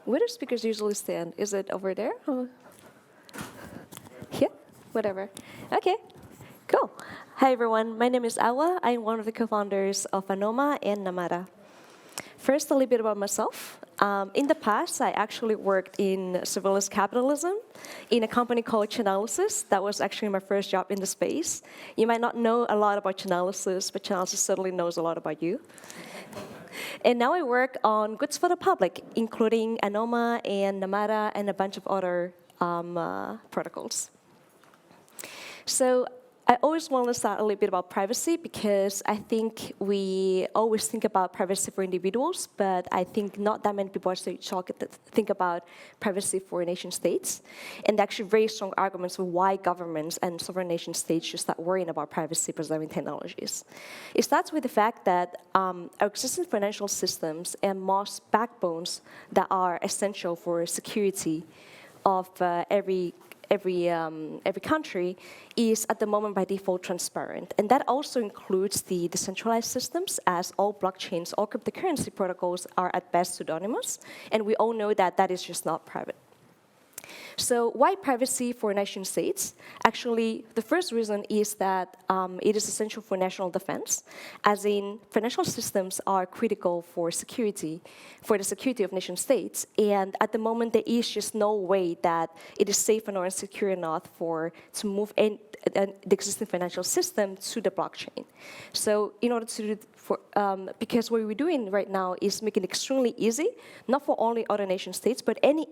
Where do speakers usually stand? Is it over there? Or here? Whatever. Okay, cool. Hi, everyone. My name is Awa. I'm one of the co-founders of Anoma and Namara. First, a little bit about myself. In the past, I actually worked in surveillance capitalism in a company called Chainalysis. That was actually my first job in the space. You might not know a lot about Chainalysis, but Chainalysis certainly knows a lot about you. And now I work on goods for the public, including Anoma and Namara and a bunch of other protocols. So I always want to start a little bit about privacy because I think we always think about privacy for individuals, but I think not that many people actually think about privacy for nation states. And actually very strong arguments for why governments and sovereign nation states should start worrying about privacy-preserving technologies. It starts with the fact that our existing financial systems and most backbones that are essential for security of every country is at the moment by default transparent. And that also includes the decentralized systems, as all blockchains, all cryptocurrency protocols are at best pseudonymous. And we all know that that is just not private. So why privacy for nation states? Actually, the first reason is that it is essential for national defense, as in financial systems are critical for security, for the security of nation states. And at the moment, there is just no way that it is safe or secure enough to move the existing financial system to the blockchain. So in order to because what we're doing right now is making it extremely easy, not for only other nation states, but any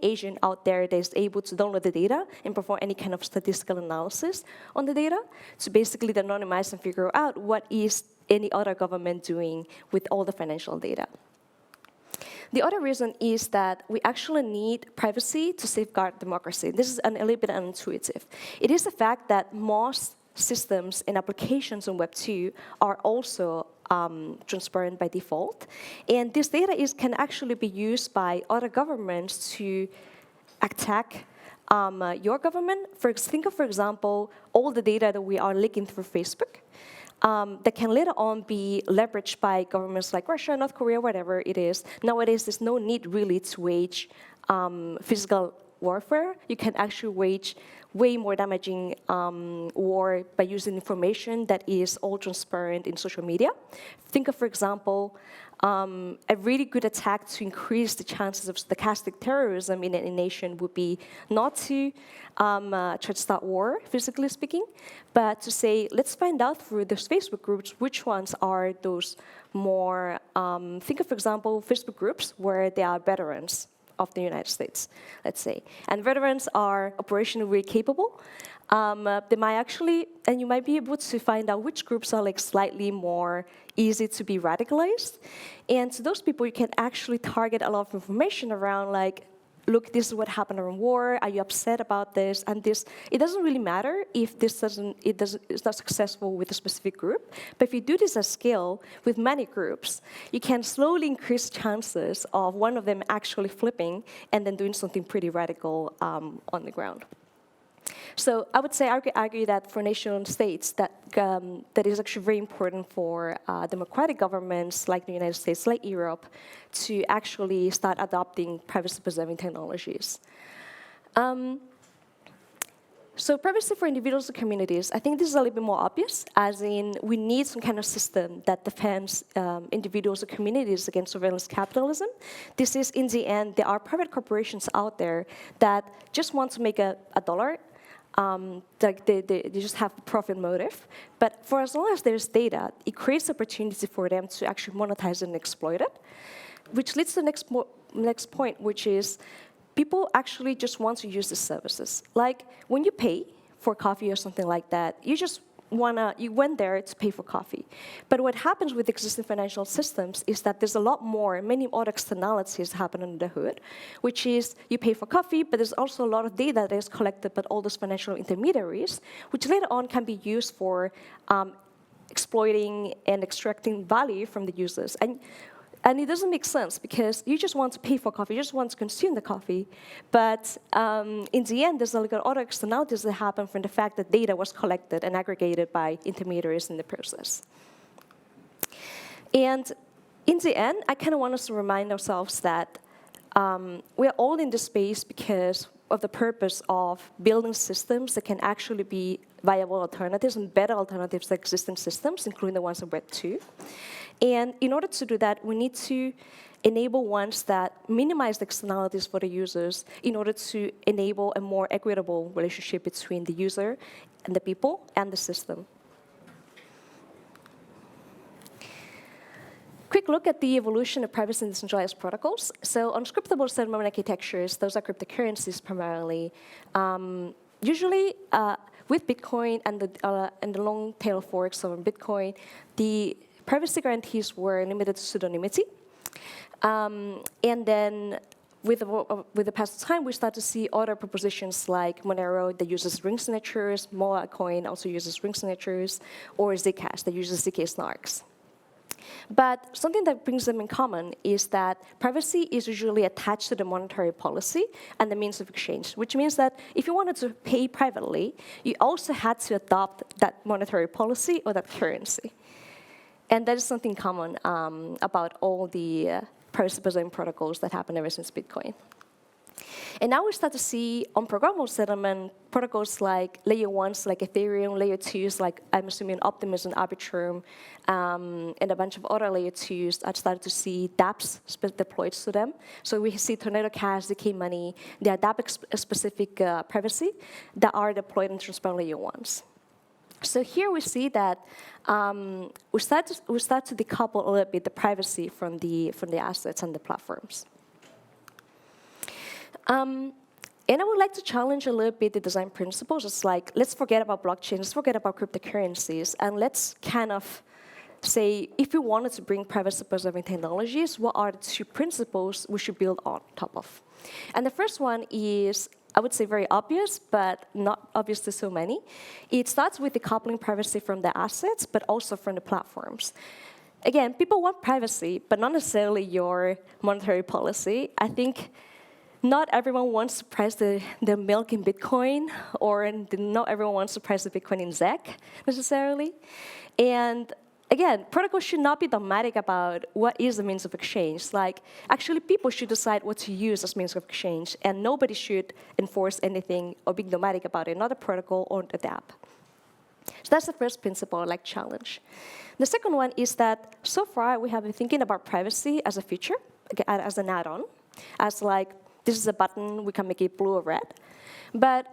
agent out there that is able to download the data and perform any kind of statistical analysis on the data to basically anonymize and figure out what is any other government doing with all the financial data. The other reason is that we actually need privacy to safeguard democracy. This is a little bit unintuitive. It is the fact that most systems and applications on Web 2 are also transparent by default. And this data can actually be used by other governments to attack your government. Think of, for example, all the data that we are leaking through Facebook that can later on be leveraged by governments like Russia, North Korea, whatever it is. Nowadays, there's no need really to wage physical warfare. You can actually wage way more damaging war by using information that is all transparent in social media. Think of, for example, a really good attack to increase the chances of stochastic terrorism in a nation would be not to try to start war, physically speaking, but to say, let's find out through those Facebook groups which ones are those more, think of, for example, Facebook groups where there are veterans of the United States, let's say. And veterans are operationally capable. They might actually, and you might be able to find out which groups are like slightly more easy to be radicalized. And to those people, you can actually target a lot of information around like, look, this is what happened during war. Are you upset about this? And this, it doesn't really matter if it's not successful with a specific group. But if you do this at scale with many groups, you can slowly increase chances of one of them actually flipping and then doing something pretty radical on the ground. So I would say, argue that for nation states, that is actually very important for democratic governments like the United States, like Europe, to actually start adopting privacy-preserving technologies. So privacy for individuals and communities, I think this is a little bit more obvious, as in we need some kind of system that defends individuals and communities against surveillance capitalism. This is, in the end, there are private corporations out there that just want to make a dollar. They just have a profit motive. But for as long as there's data, it creates opportunity for them to actually monetize and exploit it, which leads to the next point, which is people actually just want to use the services. Like when you pay for coffee or something like that, you went there to pay for coffee. But what happens with existing financial systems is that there's a lot more, many other externalities happen under the hood, which is you pay for coffee, but there's also a lot of data that is collected by all those financial intermediaries, which later on can be used for exploiting and extracting value from the users. And it doesn't make sense because you just want to pay for coffee, you just want to consume the coffee. But in the end, there's a lot of other externalities that happen from the fact that data was collected and aggregated by intermediaries in the process. And in the end, I kind of want us to remind ourselves that we are all in this space because of the purpose of building systems that can actually be viable alternatives and better alternatives to existing systems, including the ones in Web 2. And in order to do that, we need to enable ones that minimize the externalities for the users in order to enable a more equitable relationship between the user and the people and the system. Quick look at the evolution of privacy and decentralized protocols. So on scriptable settlement architectures, those are cryptocurrencies primarily. Usually, with Bitcoin and the long tail forks of Bitcoin, the privacy guarantees were limited to pseudonymity. And then with the passage of time, we start to see other propositions like Monero that uses ring signatures, Moa Coin also uses ring signatures, or Zcash that uses ZK snarks. But something that brings them in common is that privacy is usually attached to the monetary policy and the means of exchange, which means that if you wanted to pay privately, you also had to adopt that monetary policy or that currency. And that is something common about all the privacy-preserving protocols that happened ever since Bitcoin. And now we start to see unprogrammable settlement protocols like layer 1s like Ethereum, layer 2s like, I'm assuming, Optimus and Arbitrum, and a bunch of other layer 2s. I started to see dApps deployed to them. So we see Tornado Cash, ZK Money, they are dApp-specific privacy that are deployed in transparent layer 1s. So here we see that we start to decouple a little bit the privacy from the assets and the platforms. And I would like to challenge a little bit the design principles. It's like, let's forget about blockchains, let's forget about cryptocurrencies, and let's kind of say, if we wanted to bring privacy-preserving technologies, what are the 2 principles we should build on top of? And the first one is, I would say, very obvious, but not obvious to so many. It starts with decoupling privacy from the assets, but also from the platforms. Again, people want privacy, but not necessarily your monetary policy. I think not everyone wants to price the milk in Bitcoin, or not everyone wants to price the Bitcoin in ZEC, necessarily. And again, protocols should not be dogmatic about what is the means of exchange. Like, actually, people should decide what to use as means of exchange, and nobody should enforce anything or be dogmatic about it, not a protocol or a dApp. So that's the first principle, like challenge. The second one is that so far we have been thinking about privacy as a feature, as an add-on, as like, this is a button, we can make it blue or red. But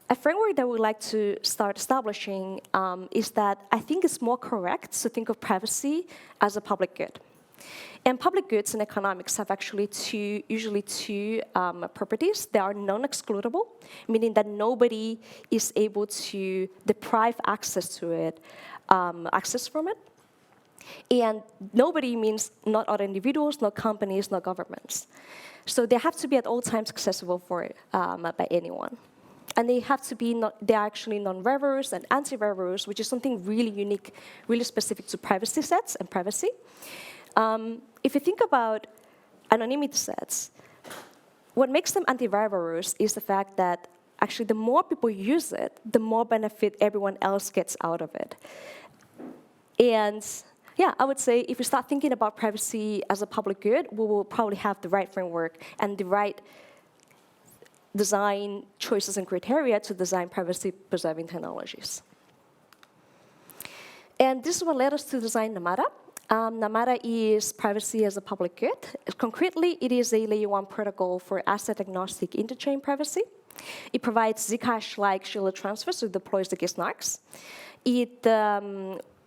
a framework that we'd like to start establishing is that I think it's more correct to think of privacy as a public good. And public goods in economics have actually usually two properties. They are non-excludable, meaning that nobody is able to deprive access to it, access from it. And nobody means not other individuals, not companies, not governments. So they have to be at all times accessible by anyone. And they have to be, they're actually non-reverse and anti-reverse, which is something really unique, really specific to privacy sets and privacy. If you think about anonymity sets, what makes them anti-reverse is the fact that actually the more people use it, the more benefit everyone else gets out of it. And yeah, I would say if we start thinking about privacy as a public good, we will probably have the right framework and the right design choices and criteria to design privacy-preserving technologies. And this is what led us to design Namada. Namada is privacy as a public good. Concretely, it is a layer 1 protocol for asset-agnostic interchain privacy. It provides Zcash-like shielded transfers to deploy ZK snarks. It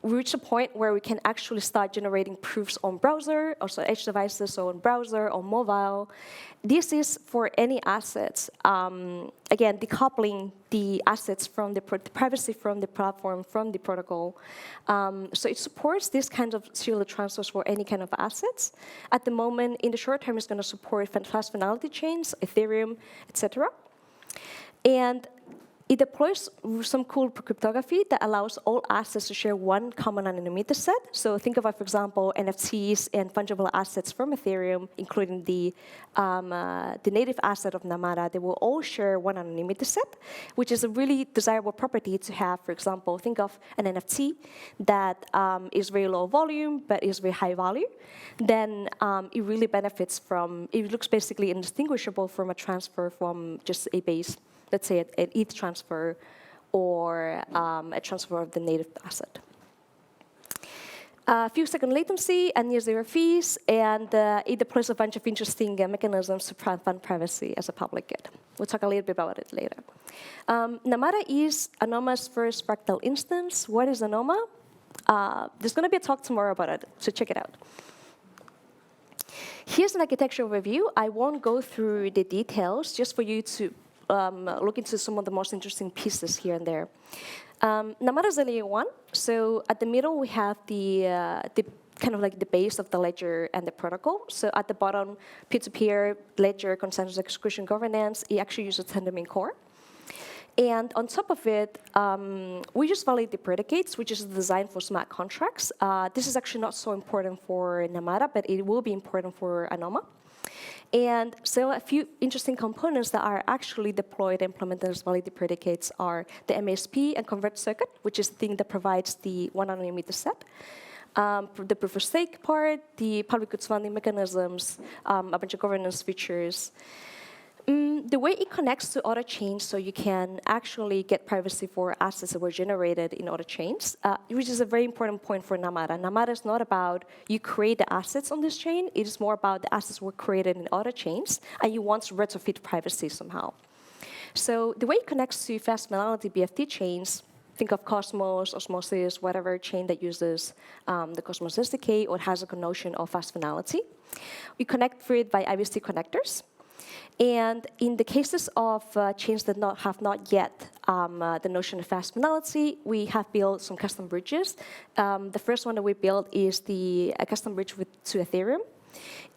reach a point where we can actually start generating proofs on browser, also edge devices, so on browser, on mobile. This is for any assets. Again, decoupling the assets from the privacy from the platform, from the protocol. So it supports this kind of shielded transfers for any kind of assets. At the moment, in the short term, it's going to support fast finality chains, Ethereum, etc. And It deploys some cool cryptography that allows all assets to share one common anonymity set. So think about, for example, NFTs and fungible assets from Ethereum, including the native asset of Namada. They will all share one anonymity set, which is a really desirable property to have. For example, think of an NFT that is very low volume, but is very high value. Then it really benefits from, it looks basically indistinguishable from a transfer from just a base, let's say an ETH transfer or a transfer of the native asset. A few second latency and near zero fees, and it deploys a bunch of interesting mechanisms to fund privacy as a public good. We'll talk a little bit about it later. Namada is Anoma's first fractal instance. What is Anoma? There's going to be a talk tomorrow about it, so check it out. Here's an architecture overview. I won't go through the details, just for you to look into some of the most interesting pieces here and there. Namada is a layer 1. So at the middle, we have the kind of like the base of the ledger and the protocol. So at the bottom, peer-to-peer, ledger, consensus execution governance, it actually uses Tendermint core. And on top of it, we just validate the predicates, which is designed for smart contracts. This is actually not so important for Namada, but it will be important for Anoma. And so a few interesting components that are actually deployed and implemented as validated predicates are the MSP and convert circuit, which is the thing that provides the one anonymity set. The proof of stake part, the public goods funding mechanisms, a bunch of governance features. The way it connects to other chains, so you can actually get privacy for assets that were generated in other chains, which is a very important point for Namada. Namada is not about you create the assets on this chain. It is more about the assets were created in other chains, and you want to retrofit privacy somehow. So the way it connects to fast finality BFT chains, think of Cosmos, Osmosis, whatever chain that uses the Cosmos SDK or has a notion of fast finality. We connect through it by IBC connectors. And in the cases of chains that have not yet the notion of fast finality, we have built some custom bridges. The first one that we built is the custom bridge to Ethereum.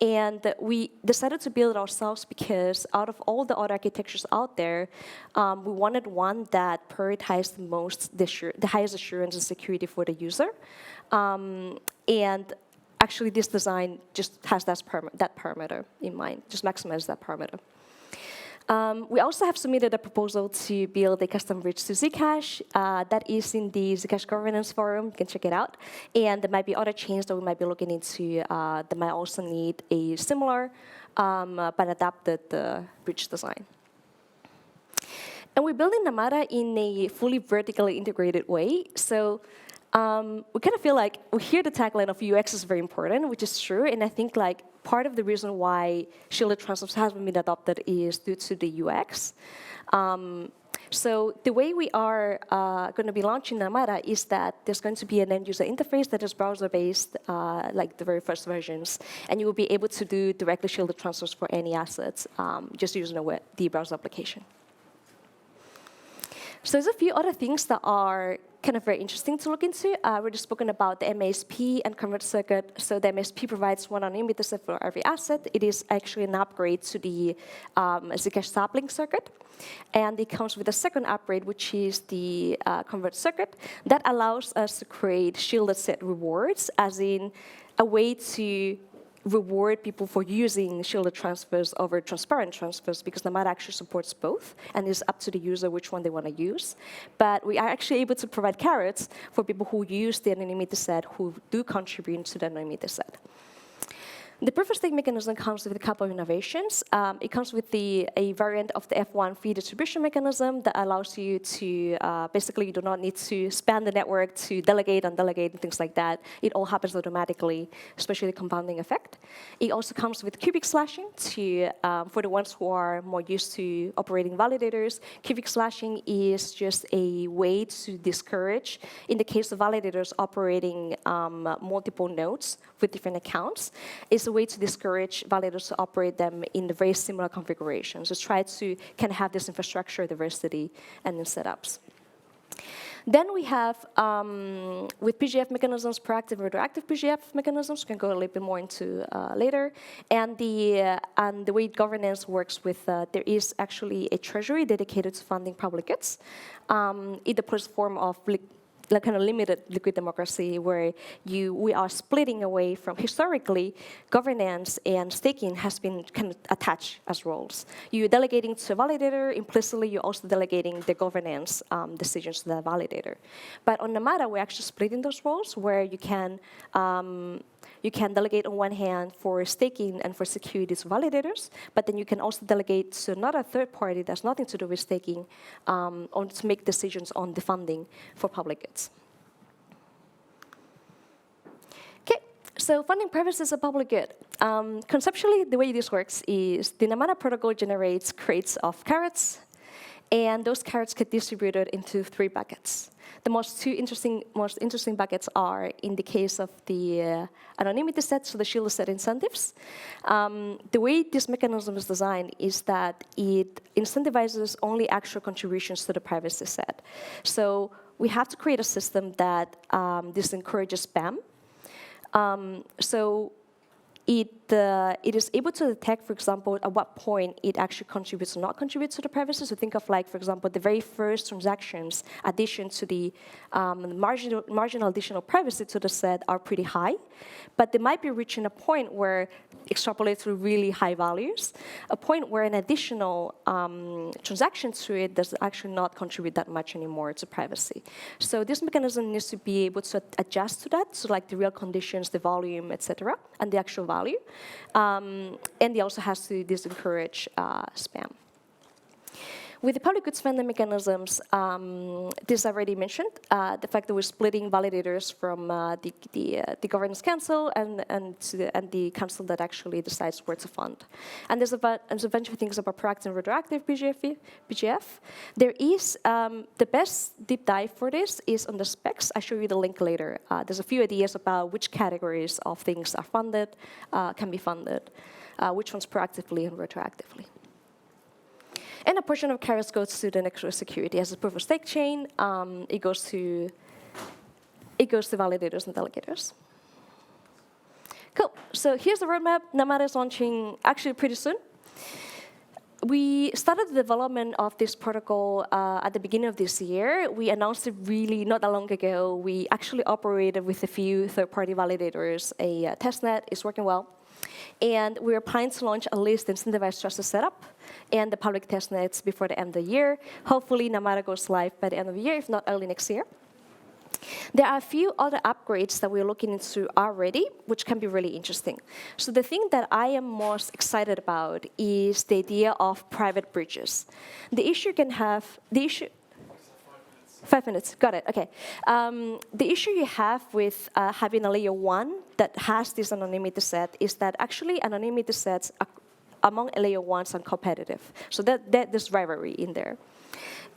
And we decided to build it ourselves because out of all the other architectures out there, we wanted one that prioritized the highest assurance and security for the user. And actually, this design just has that parameter in mind, just maximize that parameter. We also have submitted a proposal to build a custom bridge to Zcash. That is in the Zcash governance forum. You can check it out. And there might be other chains that we might be looking into that might also need a similar but adapted bridge design. And we're building Namada in a fully vertically integrated way. So we kind of feel like we hear the tagline of UX is very important, which is true. And I think like part of the reason why shielded transfers hasn't been adopted is due to the UX. So the way we are going to be launching Namada is that there's going to be an end user interface that is browser-based, like the very first versions. And you will be able to do directly shielded transfers for any assets just using the browser application. So there's a few other things that are kind of very interesting to look into. We've just spoken about the MASP and convert circuit. So the MASP provides one anonymity set for every asset. It is actually an upgrade to the Zcash sapling circuit. And it comes with a second upgrade, which is the convert circuit. That allows us to create shielded set rewards, as in a way to reward people for using shielded transfers over transparent transfers, because Namada actually supports both, and it's up to the user which one they want to use. But we are actually able to provide carrots for people who use the anonymity set, who do contribute to the anonymity set. The proof of stake mechanism comes with a couple of innovations. It comes with a variant of the F1 fee distribution mechanism that allows you to, basically you do not need to span the network to delegate and delegate and things like that. It all happens automatically, especially the compounding effect. It also comes with cubic slashing for the ones who are more used to operating validators. Cubic slashing is just a way to discourage, in the case of validators operating multiple nodes with different accounts, is a way to discourage validators to operate them in the very similar configurations. Just try to kind of have this infrastructure diversity and in setups. Then we have, with PGF mechanisms, proactive and retroactive PGF mechanisms, we can go a little bit more into later. And the way governance works with, there is actually a treasury dedicated to funding public goods. It deploys a form of like kind of limited liquid democracy where we are splitting away from historically governance and staking has been kind of attached as roles. You're delegating to a validator, implicitly you're also delegating the governance decisions to the validator. But on Namada, we're actually splitting those roles where you can delegate on one hand for staking and for securities validators, but then you can also delegate to another third party that's nothing to do with staking to make decisions on the funding for public goods. Okay, so funding privacy is a public good. Conceptually, the way this works is the Namada protocol generates crates of carrots, and those carrots get distributed into 3 buckets. The most interesting buckets are, in the case of the anonymity set, so the shielded set incentives. The way this mechanism is designed is that it incentivizes only actual contributions to the privacy set. So we have to create a system that disencourages spam. So it is able to detect, for example, at what point it actually contributes or not contributes to the privacy. So think of, like, for example, the very first transactions addition to the marginal additional privacy to the set are pretty high, but they might be reaching a point where extrapolate through really high values, a point where an additional transaction to it does actually not contribute that much anymore to privacy. So this mechanism needs to be able to adjust to that, so like the real conditions, the volume, etc., and the actual value. And it also has to discourage spam. With the public goods funding mechanisms, this I already mentioned, the fact that we're splitting validators from the governance council and the council that actually decides where to fund. And there's a bunch of things about proactive and retroactive PGF. There is, the best deep dive for this is on the specs. I'll show you the link later. There's a few ideas about which categories of things are funded, can be funded, which ones proactively and retroactively. And a portion of carrots goes to the next security. As a proof of stake chain, it goes to validators and delegators. Cool. So here's the roadmap. Namada is launching actually pretty soon. We started the development of this protocol at the beginning of this year. We announced it really not that long ago. We actually operated with a few third-party validators. A testnet is working well. And we're planning to launch at least the incentivized trusted setup and the public testnets before the end of the year. Hopefully, Namada goes live by the end of the year, if not early next year. There are a few other upgrades that we're looking into already, which can be really interesting. So the thing that I am most excited about is the idea of private bridges. The issue can have, the issue, 5 minutes, got it, okay. The issue you have with having a layer 1 that has this anonymity set is that actually anonymity sets among layer 1s are competitive. So there's rivalry in there.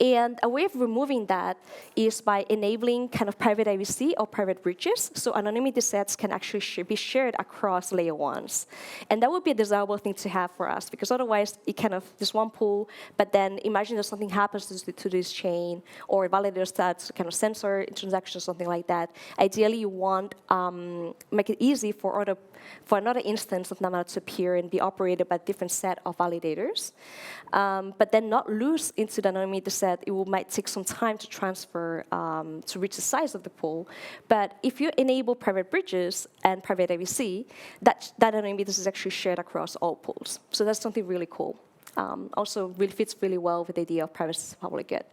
And a way of removing that is by enabling kind of private IVC or private bridges, so anonymity sets can actually be shared across layer 1s. And that would be a desirable thing to have for us, because otherwise it kind of, there's one pool, but then imagine that something happens to this chain, or a validator starts to kind of censor transactions or something like that. Ideally, you want make it easy for another instance of Namada to appear and be operated by a different set of validators, but then not lose into the anonymity set. It might take some time to transfer to reach the size of the pool. But if you enable private bridges and private IVC, that anonymity is actually shared across all pools. So that's something really cool. Also really fits really well with the idea of privacy as a public good.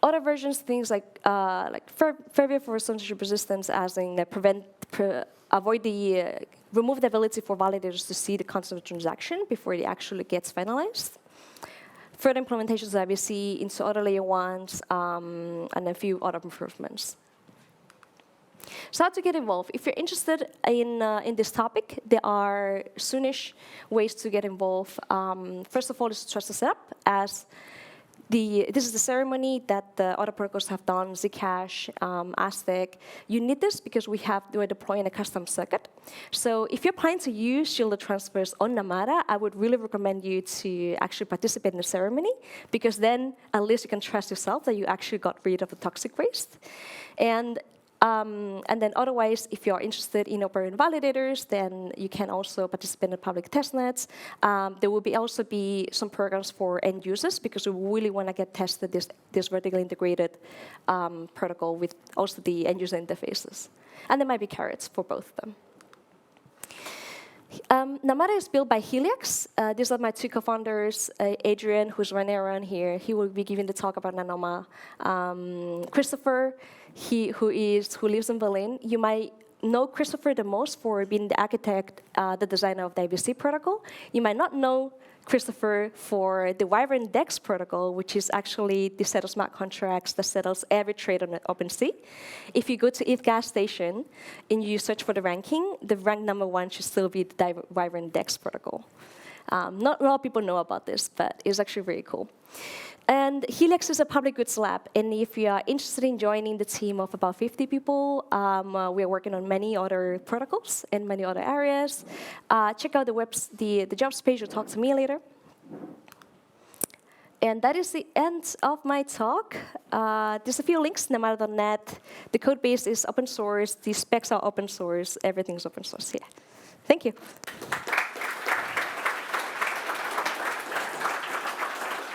Other versions, things like Fairview for censorship resistance, as in remove the ability for validators to see the content of the transaction before it actually gets finalized. Further implementations of IVC into other layer 1s, and a few other improvements. So how to get involved? If you're interested in this topic, there are soonish ways to get involved. First of all, is to trust the setup, as This is the ceremony that the other protocols have done, Zcash, Aztec. You need this because we're deploying a custom circuit. So if you're planning to use shielded transfers on Namada, I would really recommend you to actually participate in the ceremony, because then at least you can trust yourself that you actually got rid of the toxic waste. And then otherwise, if you're interested in operating validators, then you can also participate in public testnets. There will also be some programs for end users, because we really want to get tested this vertically integrated protocol with also the end user interfaces. And there might be carrots for both of them. Namada is built by Helix. These are my two co-founders, Adrian, who's running around here. He will be giving the talk about Nanoma. Christopher, who lives in Berlin. You might know Christopher the most for being the architect, the designer of the IBC protocol. You might not know Christopher for the Wyvern DEX protocol, which is actually the set of smart contracts that settles every trade on OpenSea. If you go to ETH gas station and you search for the ranking, the rank #1 should still be the Wyvern DEX protocol. Not a lot of people know about this, but it's actually very cool. And Helix is a public goods lab, and if you are interested in joining the team of about 50 people, we are working on many other protocols in many other areas. Check out the jobs page or talk to me later. And that is the end of my talk. There's a few links, namada.net. The code base is open source. The specs are open source. Everything's open source. Yeah. Thank you.